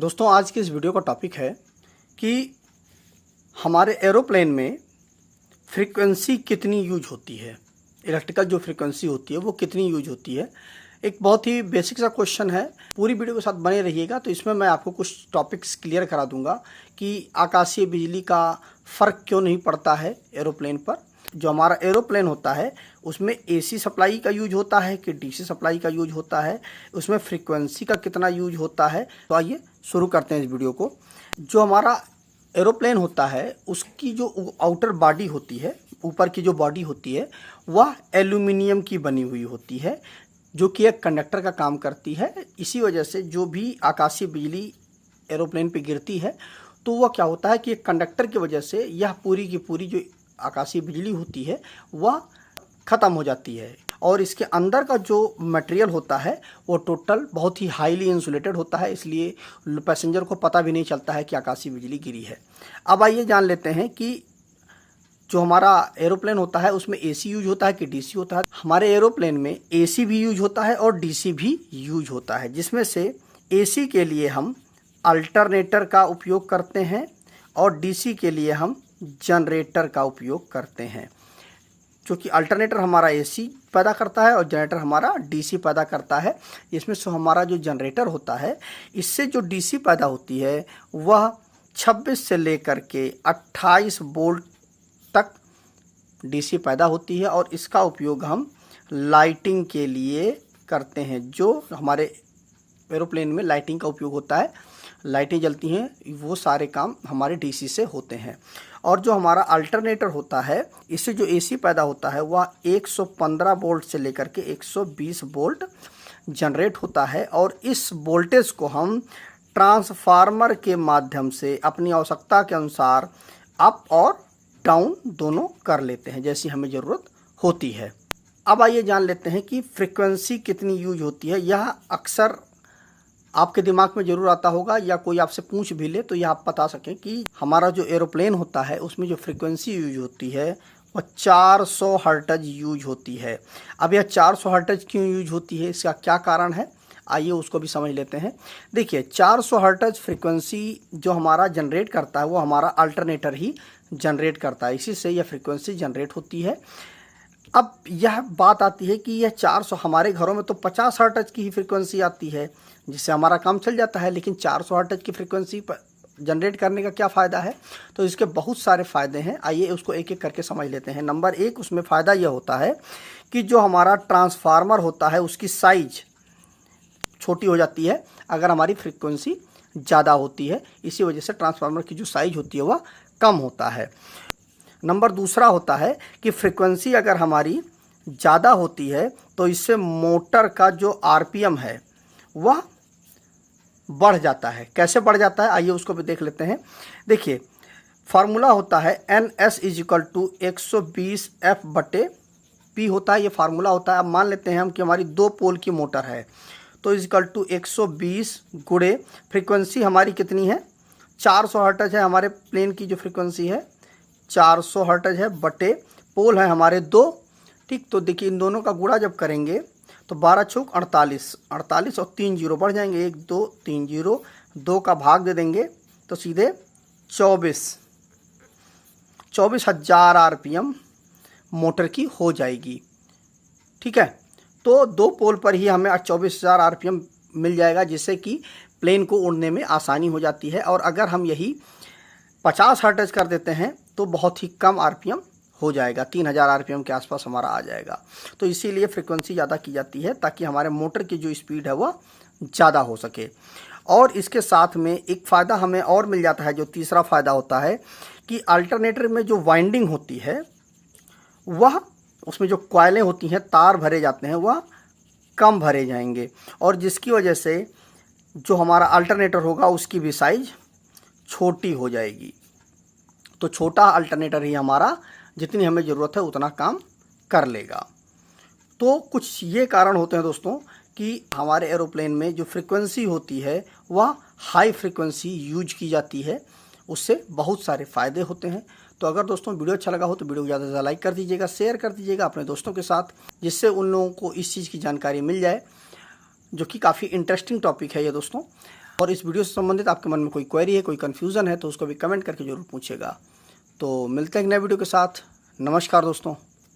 दोस्तों आज की इस वीडियो का टॉपिक है कि हमारे एरोप्लेन में फ्रीक्वेंसी कितनी यूज होती है। इलेक्ट्रिकल जो फ्रीक्वेंसी होती है वो कितनी यूज होती है। एक बहुत ही बेसिक सा क्वेश्चन है। पूरी वीडियो के साथ बने रहिएगा तो इसमें मैं आपको कुछ टॉपिक्स क्लियर करा दूंगा कि आकाशीय बिजली का फ़र्क क्यों नहीं पड़ता है एरोप्लेन पर। जो हमारा एरोप्लेन होता है उसमें एसी सप्लाई का यूज होता है कि डीसी सप्लाई का यूज होता है, उसमें फ्रीक्वेंसी का कितना यूज होता है। तो आइए शुरू करते हैं इस वीडियो को। जो हमारा एरोप्लेन होता है उसकी जो आउटर बॉडी होती है, ऊपर की जो बॉडी होती है वह एल्यूमिनियम की बनी हुई होती है जो कि एक कंडक्टर का काम करती है। इसी वजह से जो भी आकाशीय बिजली एरोप्लेन पे गिरती है तो वह क्या होता है कि एक कंडक्टर की वजह से यह पूरी की पूरी जो आकाशीय बिजली होती है वह ख़त्म हो जाती है। और इसके अंदर का जो मटेरियल होता है वो टोटल बहुत ही हाईली इंसुलेटेड होता है, इसलिए पैसेंजर को पता भी नहीं चलता है कि आकाशीय बिजली गिरी है। अब आइए जान लेते हैं कि जो हमारा एरोप्लेन होता है उसमें एसी यूज होता है कि डीसी होता है। हमारे एरोप्लेन में एसी भी यूज होता है और डीसी भी यूज होता है, जिसमें से एसी के लिए हम अल्टरनेटर का उपयोग करते हैं और डीसी के लिए हम जनरेटर का उपयोग करते हैं। क्योंकि अल्टरनेटर हमारा एसी पैदा करता है और जनरेटर हमारा डीसी पैदा करता है। इसमें से हमारा जो जनरेटर होता है इससे जो डीसी पैदा होती है वह 26 से लेकर के 28 वोल्ट तक डीसी पैदा होती है और इसका उपयोग हम लाइटिंग के लिए करते हैं। जो हमारे एरोप्लेन में लाइटिंग का उपयोग होता है, लाइटें जलती हैं, वो सारे काम हमारे डीसी से होते हैं। और जो हमारा अल्टरनेटर होता है इससे जो एसी पैदा होता है वह 115 वोल्ट से लेकर के 120 वोल्ट जनरेट होता है और इस वोल्टेज को हम ट्रांसफार्मर के माध्यम से अपनी आवश्यकता के अनुसार अप और डाउन दोनों कर लेते हैं जैसी हमें ज़रूरत होती है। अब आइए जान लेते हैं कि फ्रीक्वेंसी कितनी यूज होती है। यह अक्सर आपके दिमाग में ज़रूर आता होगा या कोई आपसे पूछ भी ले तो यह आप बता सकें कि हमारा जो एरोप्लेन होता है उसमें जो फ्रीक्वेंसी यूज होती है वह 400 हर्ट्ज यूज होती है। अब यह 400 हर्ट्ज क्यों यूज होती है, इसका क्या कारण है, आइए उसको भी समझ लेते हैं। देखिए 400 हर्ट्ज फ्रीक्वेंसी जो हमारा जनरेट करता है वो हमारा अल्टरनेटर ही जनरेट करता है, इसी से यह फ्रीक्वेंसी जनरेट होती है। अब यह बात आती है कि यह 400, हमारे घरों में तो 50 हर्ट्ज की ही फ्रीक्वेंसी आती है जिससे हमारा काम चल जाता है, लेकिन 400 हर्ट्ज की फ्रीक्वेंसी जनरेट करने का क्या फ़ायदा है। तो इसके बहुत सारे फ़ायदे हैं, आइए उसको एक एक करके समझ लेते हैं। नंबर 1 उसमें फ़ायदा यह होता है कि जो हमारा ट्रांसफार्मर होता है उसकी साइज छोटी हो जाती है अगर हमारी फ्रीक्वेंसी ज़्यादा होती है, इसी वजह से ट्रांसफार्मर की जो साइज होती है वह कम होता है। नंबर दूसरा होता है कि फ्रीक्वेंसी अगर हमारी ज़्यादा होती है तो इससे मोटर का जो आरपीएम है वह बढ़ जाता है। कैसे बढ़ जाता है आइए उसको भी देख लेते हैं। देखिए फार्मूला होता है NS = 120F/P होता है, ये फार्मूला होता है। अब मान लेते हैं हम कि हमारी 2 पोल की मोटर है तो = 120 गुणे फ्रीक्वेंसी हमारी कितनी है, 400 हर्ट्ज है हमारे प्लेन की जो फ्रीक्वेंसी है 400 हर्ट्ज है, बटे पोल है हमारे 2। ठीक, तो देखिए इन दोनों का गुणा जब करेंगे तो 12 चौक 48, 48 और 3 जीरो बढ़ जाएंगे, 1 2 3 जीरो, 2 का भाग दे देंगे तो सीधे 24,000 आरपीएम मोटर की हो जाएगी। ठीक है, तो 2 पोल पर ही हमें 24,000 आरपीएम मिल जाएगा जिससे कि प्लेन को उड़ने में आसानी हो जाती है। और अगर हम यही 50 हर्ट्ज कर देते हैं तो बहुत ही कम आरपीएम हो जाएगा, 3000 आरपीएम के आसपास हमारा आ जाएगा। तो इसीलिए फ्रीक्वेंसी ज़्यादा की जाती है ताकि हमारे मोटर की जो स्पीड है वह ज़्यादा हो सके। और इसके साथ में एक फ़ायदा हमें और मिल जाता है, जो तीसरा फ़ायदा होता है कि अल्टरनेटर में जो वाइंडिंग होती है वह, उसमें जो कॉइलें होती हैं, तार भरे जाते हैं, वह कम भरे जाएंगे और जिसकी वजह से जो हमारा अल्टरनेटर होगा उसकी भी साइज़ छोटी हो जाएगी। तो छोटा अल्टरनेटर ही हमारा जितनी हमें ज़रूरत है उतना काम कर लेगा। तो कुछ ये कारण होते हैं दोस्तों कि हमारे एरोप्लेन में जो फ्रीक्वेंसी होती है वह हाई फ्रीक्वेंसी यूज की जाती है, उससे बहुत सारे फ़ायदे होते हैं। तो अगर दोस्तों वीडियो अच्छा लगा हो तो वीडियो को ज़्यादा से ज़्यादा लाइक कर दीजिएगा, शेयर कर दीजिएगा अपने दोस्तों के साथ, जिससे उन लोगों को इस चीज़ की जानकारी मिल जाए, जो कि काफ़ी इंटरेस्टिंग टॉपिक है ये दोस्तों। और इस वीडियो से संबंधित आपके मन में कोई क्वेरी है, कोई कन्फ्यूज़न है तो उसको भी कमेंट करके ज़रूर पूछेगा। तो मिलते हैं एक नए वीडियो के साथ। नमस्कार दोस्तों।